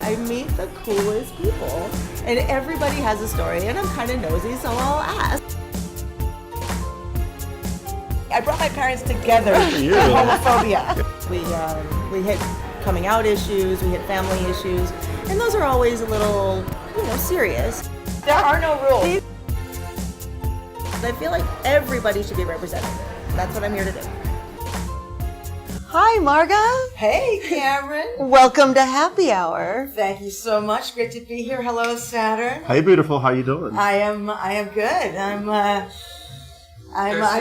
I meet the coolest people, and everybody has a story, and I'm kind of nosy, so I'll ask. I brought my parents together for homophobia. We hit coming out issues, we hit family issues, and those are always a little, serious. There are no rules. I feel like everybody should be represented. That's what I'm here to do. Hi, Marga. Hey, Cameron. Welcome to Happy Hour. Thank you so much. Great to be here. Hello, Saturn. Hey, beautiful. How you doing? I am good. I'm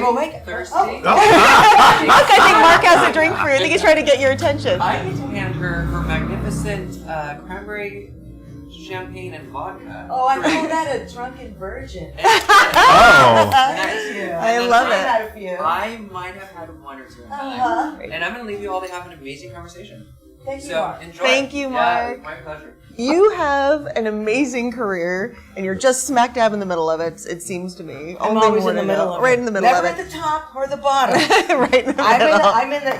awake. Thirsty? I think Mark has a drink for you. I think he's trying to get your attention. I get to hand her magnificent cranberry champagne and vodka. Oh, I call that a drunken virgin. Oh. Thank you. I love it. Had a few. I might have had one or two. And I'm going to leave you all to have an amazing conversation. Thank you, So Mark. enjoy. Thank you, Mark. Yeah, my pleasure. You have an amazing career, and you're just smack dab in the middle of it, it seems to me. I'm always in the middle of it. Right in the middle Never of it. at the top or the bottom. Right in the middle. I'm in the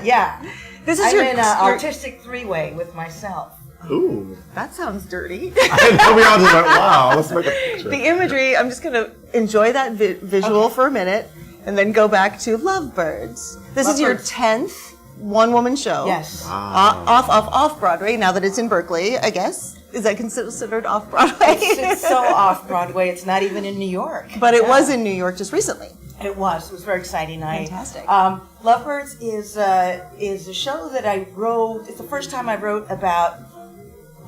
This is I'm your in an artistic three-way with myself. Ooh. That sounds dirty. I know, we all just went, wow, let's make a picture. The imagery, I'm just going to enjoy that visual for a minute, and then go back to Lovebirds. This is your 10th one-woman show. Yes. Wow. Off Broadway, now that it's in Berkeley, I guess. Is that considered off Broadway? It's so off Broadway. It's not even in New York. But it was in New York just recently. It was. It was very exciting. Fantastic. Lovebirds is a show that I wrote. It's the first time I wrote about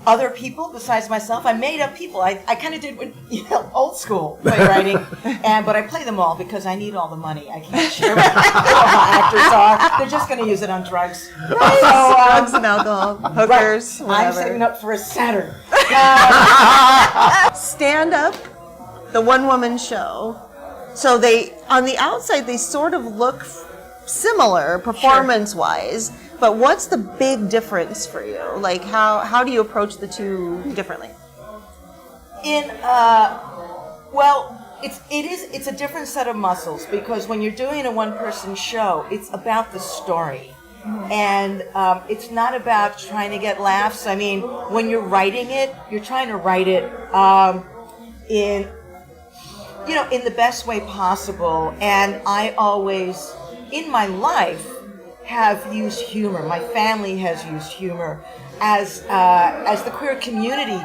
other people besides myself. I made up people. I kind of did old school playwriting, but I play them all because I need all the money. I can't share what my actors are. They're just going to use it on drugs. Right. So, drugs and alcohol, hookers, right. whatever. I'm setting up for a Saturn. Stand Up, the one-woman show. So on the outside, they sort of look similar performance-wise, but what's the big difference for you? Like, how do you approach the two differently? It's a different set of muscles because when you're doing a one-person show, it's about the story. And it's not about trying to get laughs. I mean, when you're writing it, you're trying to write it in the best way possible. And I always, in my life, have used humor. My family has used humor. As the queer community,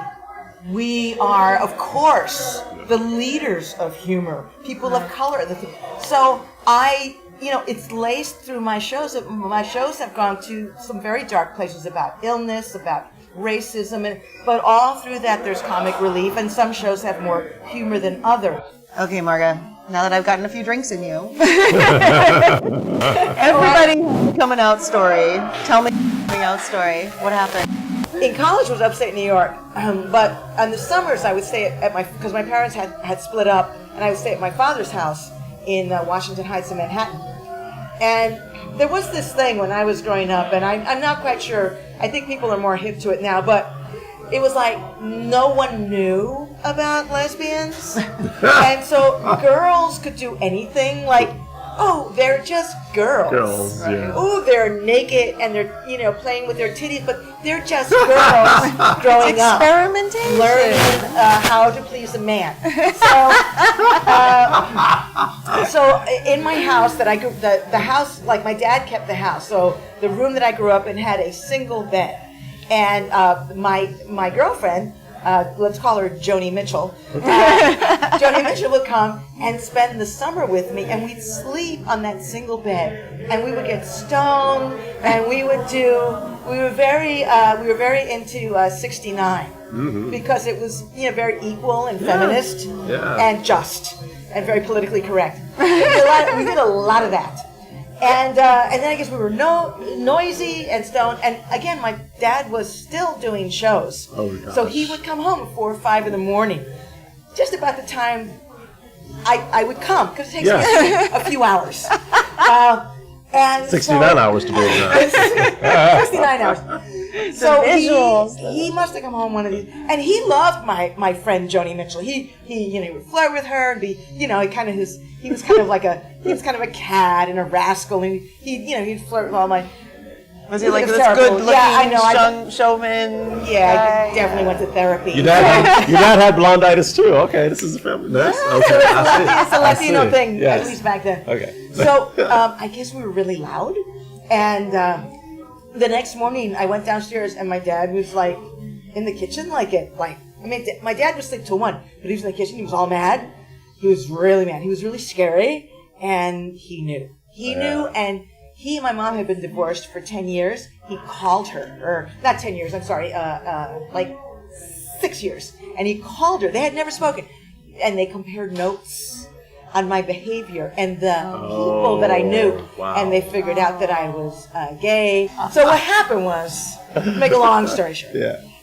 we are, of course, the leaders of humor. People of color. So it's laced through my shows. My shows have gone to some very dark places about illness, about racism, but all through that there's comic relief, and some shows have more humor than others. Okay, Marga, now that I've gotten a few drinks in you. Everybody has a coming out story. Tell me the coming out story. What happened? In college was upstate New York, but on the summers I would stay because my parents had split up, and I would stay at my father's house in Washington Heights in Manhattan. And there was this thing when I was growing up, and I'm not quite sure, I think people are more hip to it now, but it was like no one knew about lesbians. And so girls could do anything, like, oh, they're just girls. Girls, yeah. Oh, they're naked and they're playing with their titties, but they're just girls growing up. Experimentation. Learning how to please a man. So in my house that I grew, the house, like my dad kept the house, so the room that I grew up in had a single bed. And my girlfriend, let's call her Joni Mitchell. Joni Mitchell would come and spend the summer with me, and we'd sleep on that single bed, and we would get stoned, and we were very into 69 because it was very equal and feminist and just and very politically correct. We did a lot of that. And then I guess we were noisy and stoned. And again, my dad was still doing shows. Oh, gosh. So he would come home at 4 or 5 in the morning, just about the time I would come, because it takes me a few hours. And 69 hours to be exact. 69 hours. So he must have come home one of these, and he loved my friend Joni Mitchell. He would flirt with her and be he was kind of a cat and a rascal, and he'd flirt with all my Was he like was this terrible. good-looking Yeah, I know. showman? Yeah, I definitely went to therapy. Your dad had blonditis too. Okay, this is a family. Nice. Okay, It's a Latino thing, Yes. at least back then. Okay. So I guess we were really loud. And the next morning, I went downstairs, and my dad was like in the kitchen, my dad was asleep till 1, but he was in the kitchen. He was all mad. He was really mad. He was really scary, and he knew. He knew, and he and my mom had been divorced for 10 years. He called her, or not 10 years, I'm sorry, like 6 years. And he called her. They had never spoken. And they compared notes on my behavior and the people that I knew. Wow. And they figured out that I was gay. So what happened was, to make a long story short,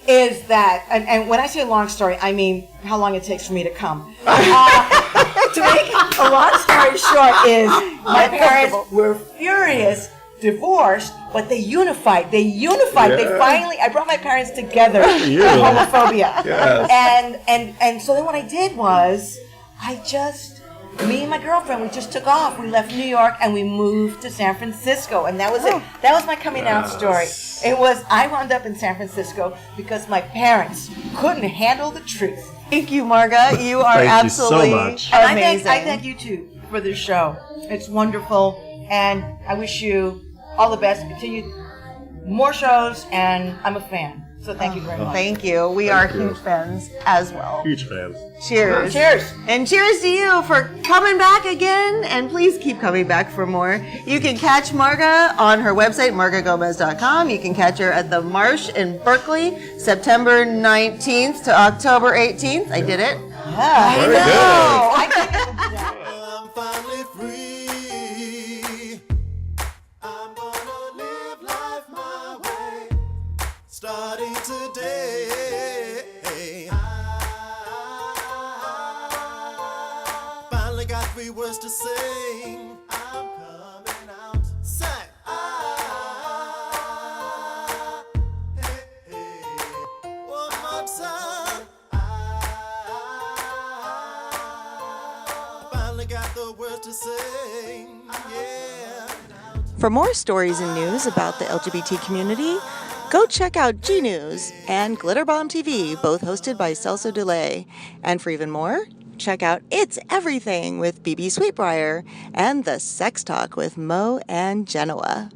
is that, and when I say long story, I mean how long it takes for me to come. To make a long story short is, my parents were furious, divorced, but they unified. They finally, I brought my parents together for homophobia. Yes. And so then what I did was, me and my girlfriend, we just took off. We left New York and we moved to San Francisco, and that was it. That was my coming out story. It was, I wound up in San Francisco because my parents couldn't handle the truth. Thank you, Marga. You are Thank you so absolutely much. And amazing. I thank you too for this show. It's wonderful, and I wish you all the best. Continue more shows, and I'm a fan. So thank you very much. Thank you. We are huge fans as well. Huge fans. Cheers. Cheers. And cheers to you for coming back again. And please keep coming back for more. You can catch Marga on her website, margagomez.com. You can catch her at the Marsh in Berkeley, September 19th to October 18th. I did it. Yeah. Very good. I'm finally free. I'm gonna live life my way. Starting today. I finally got 3 words to sing. I'm coming out. Say, hey, hey. One more time. I finally got the words to sing. Yeah. For more stories and news about the LGBT community, go check out G News and Glitter Bomb TV, both hosted by Celso Delay. And for even more, check out It's Everything with BB Sweetbriar and The Sex Talk with Mo and Genoa.